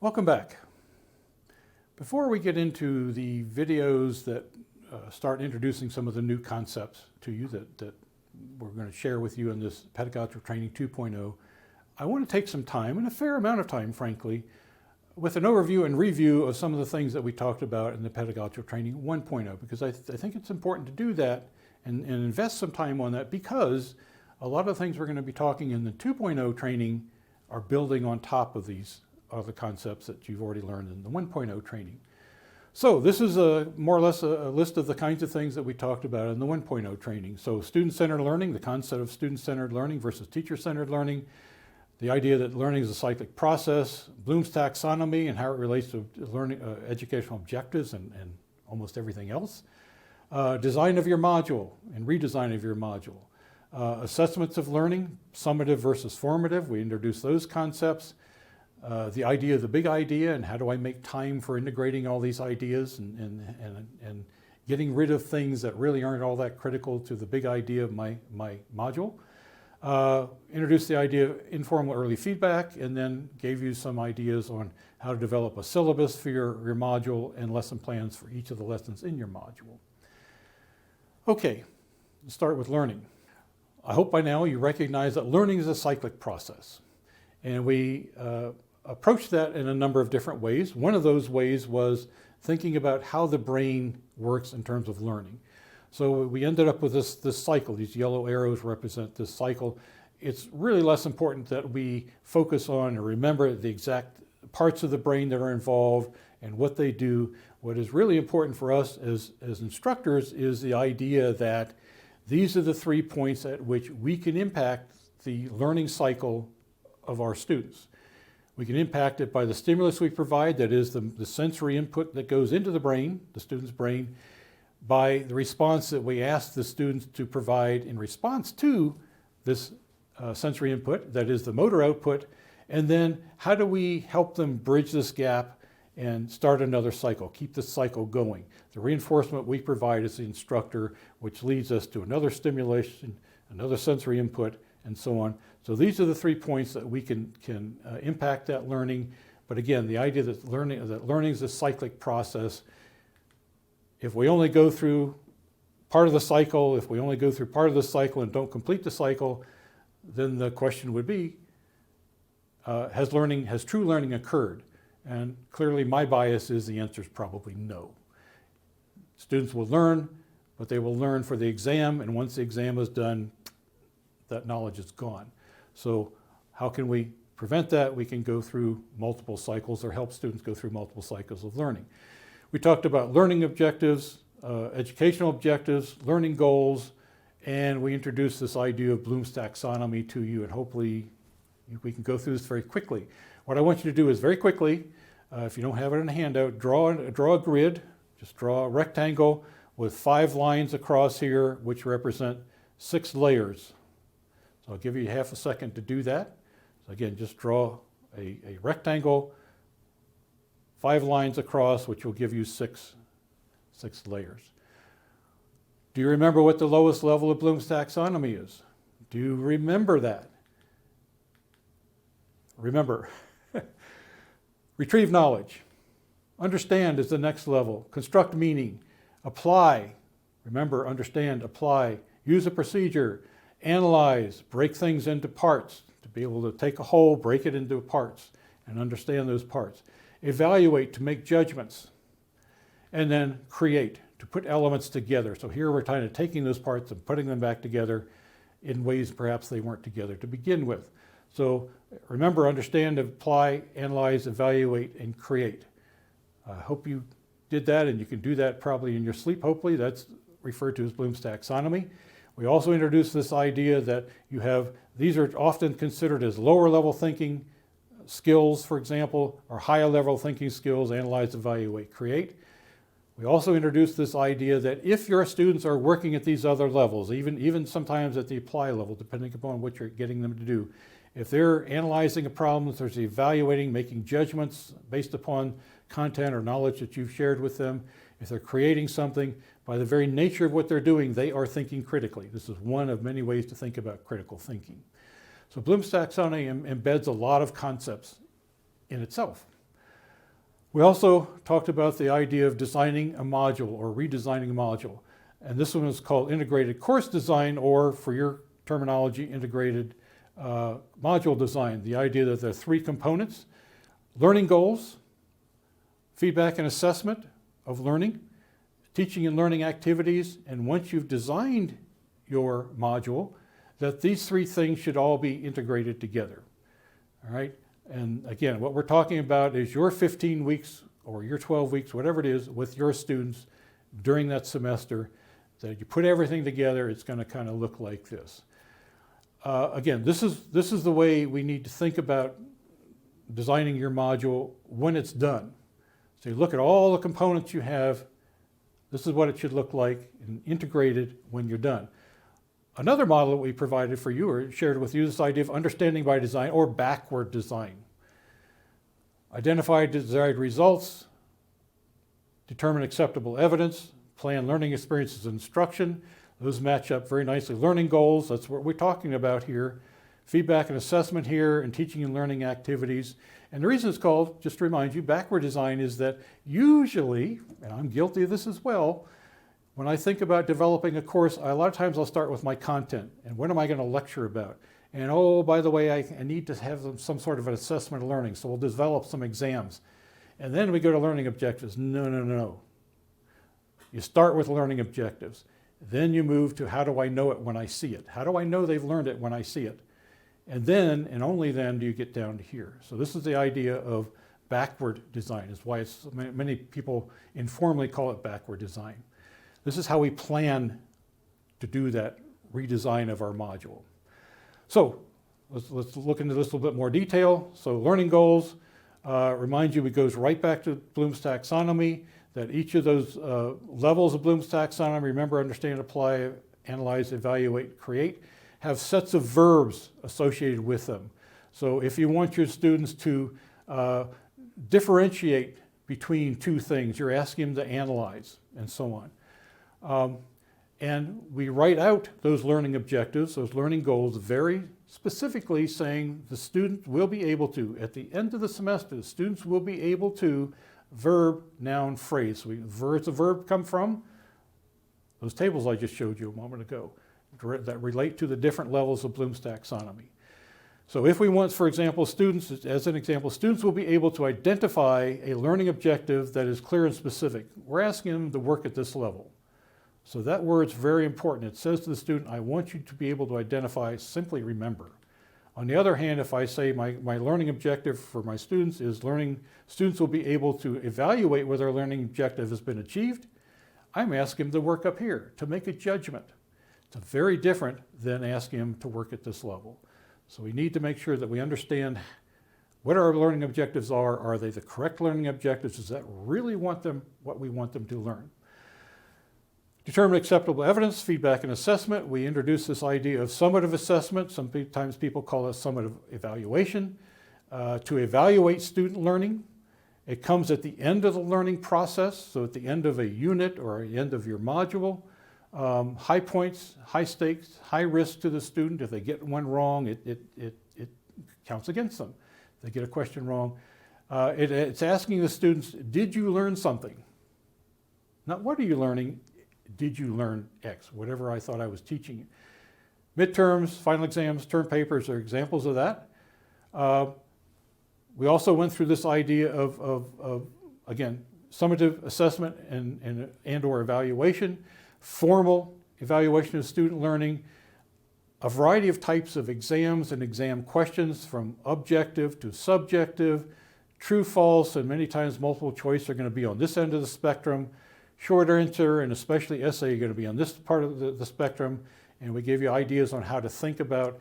Welcome back. Before we get into the videos that start introducing some of the new concepts to you that we're going to share with you in this Pedagogical Training 2.0, I want to take some time, and a fair amount of time, frankly, with an overview and review of some of the things that we talked about in the Pedagogical Training 1.0, because I think it's important to do that and invest some time on that, because a lot of the things we're going to be talking in the 2.0 training are building on top of these other concepts that you've already learned in the 1.0 training. So this is more or less a list of the kinds of things that we talked about in the 1.0 training. So student-centered learning, the concept of student-centered learning versus teacher-centered learning, the idea that learning is a cyclic process, Bloom's taxonomy and how it relates to learning, educational objectives and almost everything else, design of your module and redesign of your module, assessments of learning, summative versus formative, we introduced those concepts, the idea of the big idea and how do I make time for integrating all these ideas and getting rid of things that really aren't all that critical to the big idea of my module. Introduced the idea of informal early feedback, and then gave you some ideas on how to develop a syllabus for your module and lesson plans for each of the lessons in your module. Okay, let's start with learning. I hope by now you recognize that learning is a cyclic process. And we approached that in a number of different ways. One of those ways was thinking about how the brain works in terms of learning. So we ended up with this cycle. These yellow arrows represent this cycle. It's really less important that we focus on or remember the exact parts of the brain that are involved and what they do. What is really important for us as instructors is the idea that these are the 3 points at which we can impact the learning cycle of our students. We can impact it by the stimulus we provide, that is the sensory input that goes into the brain, the student's brain, by the response that we ask the students to provide in response to this sensory input, that is the motor output, and then how do we help them bridge this gap and start another cycle, keep the cycle going. The reinforcement we provide as the instructor, which leads us to another stimulation, another sensory input, and so on. So these are the 3 points that we can impact that learning. But again, the idea that learning is a cyclic process. If we only go through part of the cycle, if we only go through part of the cycle and don't complete the cycle, then the question would be, has true learning occurred? And clearly my bias is the answer is probably no. Students will learn, but they will learn for the exam, and once the exam is done, that knowledge is gone. So how can we prevent that? We can go through multiple cycles or help students go through multiple cycles of learning. We talked about learning objectives, educational objectives, learning goals, and we introduced this idea of Bloom's taxonomy to you, and hopefully we can go through this very quickly. What I want you to do is very quickly, if you don't have it in a handout, draw a grid, just draw a rectangle with 5 lines across here, which represent 6 layers. So I'll give you half a second to do that. So again, just draw a rectangle, 5 lines across, which will give you six layers. Do you remember what the lowest level of Bloom's taxonomy is? Do you remember that? Remember. Retrieve knowledge. Understand is the next level. Construct meaning. Apply. Remember, understand, apply. Use a procedure. Analyze. Break things into parts. To be able to take a whole, break it into parts, and understand those parts. Evaluate, to make judgments. And then create, to put elements together. So here we're kind of taking those parts and putting them back together in ways perhaps they weren't together to begin with. So remember, understand, apply, analyze, evaluate, and create. I hope you did that, and you can do that probably in your sleep, hopefully. That's referred to as Bloom's taxonomy. We also introduced this idea that these are often considered as lower level thinking skills, for example, or higher level thinking skills, analyze, evaluate, create. We also introduced this idea that if your students are working at these other levels, even sometimes at the apply level, depending upon what you're getting them to do, if they're analyzing a problem, if they're evaluating, making judgments based upon content or knowledge that you've shared with them, if they're creating something, by the very nature of what they're doing, they are thinking critically. This is one of many ways to think about critical thinking. So Bloom's taxonomy embeds a lot of concepts in itself. We also talked about the idea of designing a module or redesigning a module. And this one is called integrated course design, or for your terminology, integrated module design. The idea that there are three components: learning goals, feedback and assessment of learning, teaching and learning activities, and once you've designed your module, that these three things should all be integrated together. All right? And again, what we're talking about is your 15 weeks or your 12 weeks, whatever it is, with your students during that semester, that you put everything together, it's going to kind of look like this. Again, this is the way we need to think about designing your module when it's done. So you look at all the components you have, this is what it should look like and integrated when you're done. Another model that we provided for you or shared with you is this idea of understanding by design or backward design. Identify desired results, determine acceptable evidence, plan learning experiences and instruction. Those match up very nicely. Learning goals, that's what we're talking about here. Feedback and assessment here, and teaching and learning activities. And the reason it's called, just to remind you, backward design is that usually, and I'm guilty of this as well, when I think about developing a course, a lot of times I'll start with my content and what am I going to lecture about? And oh, by the way, I need to have some sort of an assessment of learning, so we'll develop some exams. And then we go to learning objectives. No, no, no. You start with learning objectives. Then you move to how do I know it when I see it? How do I know they've learned it when I see it? And then, and only then, do you get down to here. So this is the idea of backward design. Is why many people informally call it backward design. This is how we plan to do that redesign of our module. So let's look into this a little bit more detail. So learning goals, remind you, it goes right back to Bloom's taxonomy, that each of those levels of Bloom's taxonomy, remember, understand, apply, analyze, evaluate, create, have sets of verbs associated with them. So if you want your students to differentiate between two things, you're asking them to analyze and so on. And we write out those learning objectives, those learning goals, very specifically saying the student will be able to, at the end of the semester, the students will be able to verb, noun, phrase. So where's the verb come from? Those tables I just showed you a moment ago that relate to the different levels of Bloom's taxonomy. So if we want, for example, students, as an example, students will be able to identify a learning objective that is clear and specific. We're asking them to work at this level. So that word's very important. It says to the student, I want you to be able to identify, simply remember. On the other hand, if I say my learning objective for my students is students will be able to evaluate whether a learning objective has been achieved, I'm asking them to work up here, to make a judgment. It's very different than asking them to work at this level. So we need to make sure that we understand what our learning objectives are. Are they the correct learning objectives? Does that really want them what we want them to learn? Determine acceptable evidence, feedback, and assessment. We introduce this idea of summative assessment. Sometimes people call it summative evaluation. To evaluate student learning, it comes at the end of the learning process, so at the end of a unit or the end of your module. High points, high stakes, high risk to the student. If they get one wrong, it counts against them. If they get a question wrong. It's asking the students, did you learn something? Not what are you learning? Did you learn X? Whatever I thought I was teaching you. Midterms, final exams, term papers are examples of that. We also went through this idea of again, summative assessment and or evaluation, formal evaluation of student learning, a variety of types of exams and exam questions, from objective to subjective, true, false, and many times multiple choice are going to be on this end of the spectrum. Short answer and especially essay are going to be on this part of the spectrum, and we gave you ideas on how to think about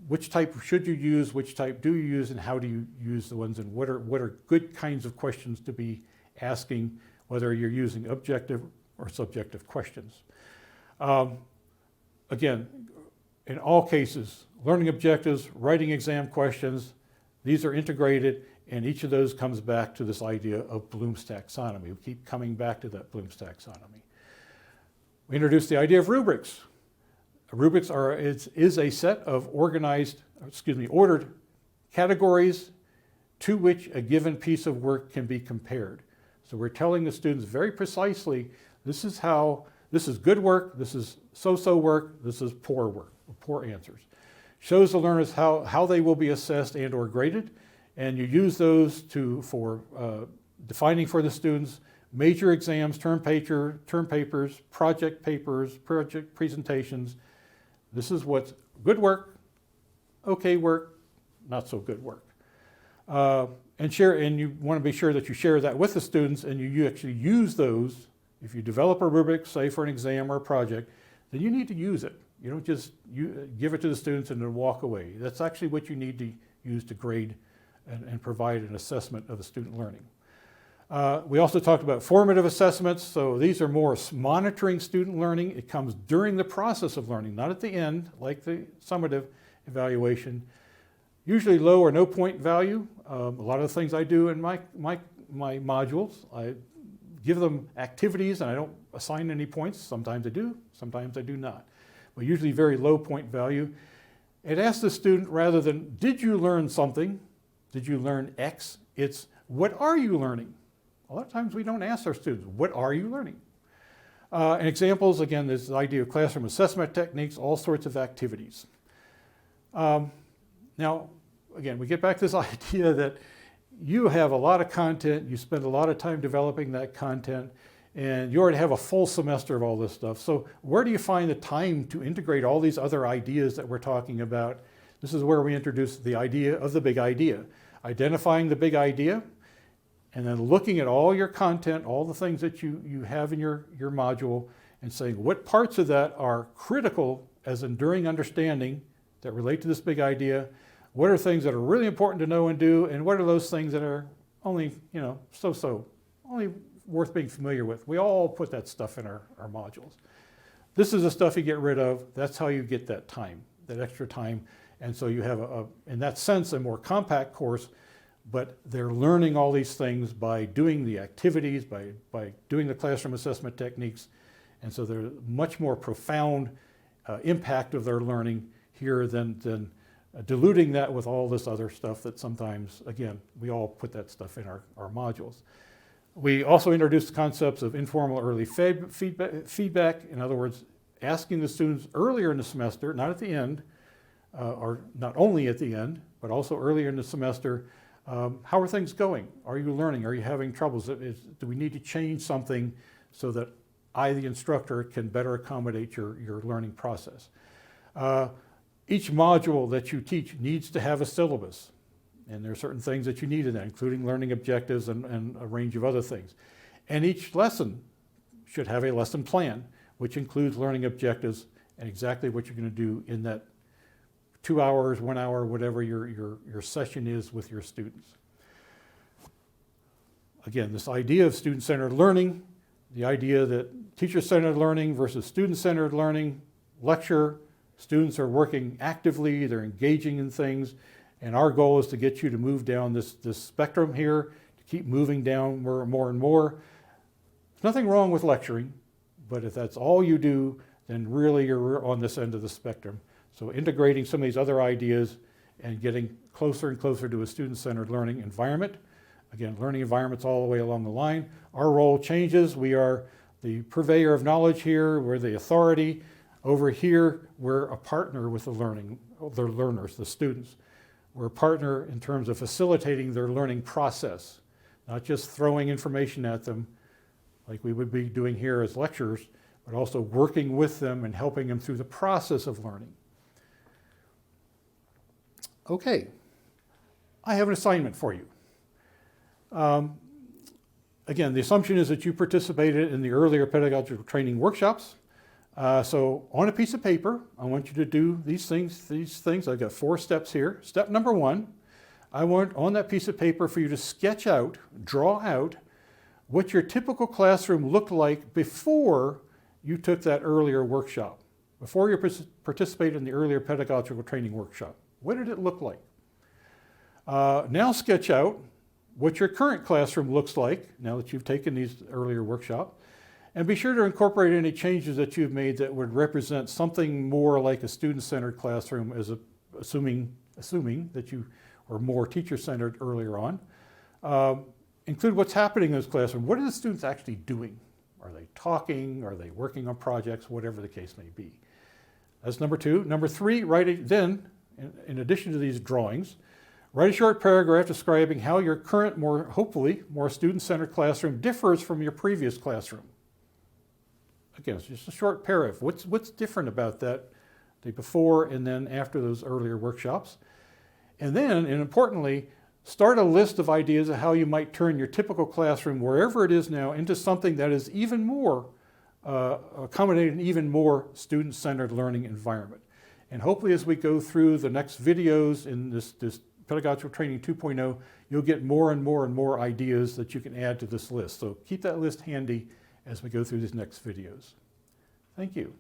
which type should you use, which type do you use, and how do you use the ones, and what are good kinds of questions to be asking, whether you're using objective or subjective questions. Again, in all cases, learning objectives, writing exam questions, these are integrated. And each of those comes back to this idea of Bloom's taxonomy. We keep coming back to that Bloom's taxonomy. We introduced the idea of rubrics. Rubrics is a set of ordered categories to which a given piece of work can be compared. So we're telling the students very precisely, this is good work, this is so-so work, this is poor work, or poor answers. Shows the learners how they will be assessed and or graded, and you use those for defining for the students major exams, term papers, project presentations. This is what's good work, okay work, not so good work. And you want to be sure that you share that with the students, and you actually use those. If you develop a rubric, say for an exam or a project, then you need to use it. You don't just give it to the students and then walk away. That's actually what you need to use to grade and provide an assessment of the student learning. We also talked about formative assessments. So these are more monitoring student learning. It comes during the process of learning, not at the end, like the summative evaluation. Usually low or no point value. A lot of the things I do in my modules, I give them activities and I don't assign any points. Sometimes I do, sometimes I do not. But usually very low point value. It asks the student, rather than did you learn something, did you learn X, it's what are you learning? A lot of times we don't ask our students, what are you learning? And examples, again, this idea of classroom assessment techniques, all sorts of activities. Now, again, we get back to this idea that you have a lot of content, you spend a lot of time developing that content, and you already have a full semester of all this stuff. So where do you find the time to integrate all these other ideas that we're talking about? This is where we introduce the idea of the big idea. Identifying the big idea, and then looking at all your content, all the things that you have in your module, and saying what parts of that are critical as enduring understanding that relate to this big idea. What are things that are really important to know and do, and what are those things that are only, so-so, only worth being familiar with? We all put that stuff in our modules. This is the stuff you get rid of. That's how you get that time, that extra time. And so you have, in that sense, a more compact course, but they're learning all these things by doing the activities, by doing the classroom assessment techniques. And so there's much more profound impact of their learning here than diluting that with all this other stuff that sometimes, again, we all put that stuff in our modules. We also introduced concepts of informal early feedback. In other words, asking the students earlier in the semester, not at the end, or not only at the end, but also earlier in the semester, how are things going? Are you learning? Are you having troubles? Do we need to change something so that I, the instructor, can better accommodate your learning process? Each module that you teach needs to have a syllabus. And there are certain things that you need in that, including learning objectives and a range of other things. And each lesson should have a lesson plan, which includes learning objectives and exactly what you're going to do in that 2 hours, 1 hour, whatever your session is with your students. Again, this idea of student-centered learning, the idea that teacher-centered learning versus student-centered learning, lecture, students are working actively, they're engaging in things, and our goal is to get you to move down this spectrum here, to keep moving down more and more and more. There's nothing wrong with lecturing, but if that's all you do, then really you're on this end of the spectrum. So integrating some of these other ideas and getting closer and closer to a student-centered learning environment. Again, learning environments all the way along the line. Our role changes. We are the purveyor of knowledge here. We're the authority. Over here, we're a partner with the learners, the students. We're a partner in terms of facilitating their learning process, not just throwing information at them like we would be doing here as lecturers, but also working with them and helping them through the process of learning. Okay, I have an assignment for you. Again, the assumption is that you participated in the earlier pedagogical training workshops. So on a piece of paper, I want you to do these things. I've got 4 steps here. Step number 1, I want on that piece of paper for you to sketch out, draw out what your typical classroom looked like before you took that earlier workshop, before you participated in the earlier pedagogical training workshop. What did it look like? Now sketch out what your current classroom looks like now that you've taken these earlier workshops. And be sure to incorporate any changes that you've made that would represent something more like a student-centered classroom, assuming that you or more teacher-centered earlier on. Include what's happening in this classroom. What are the students actually doing? Are they talking? Are they working on projects? Whatever the case may be. That's number 2. Number 3, then, in addition to these drawings, write a short paragraph describing how your current, hopefully more student-centered classroom differs from your previous classroom. Again, it's just a short paragraph. What's different about that, the before and then after those earlier workshops? And then, and importantly, start a list of ideas of how you might turn your typical classroom, wherever it is now, into something that is even more, accommodating an even more student-centered learning environment. And hopefully as we go through the next videos in this Pedagogical Training 2.0, you'll get more and more and more ideas that you can add to this list. So keep that list handy as we go through these next videos. Thank you.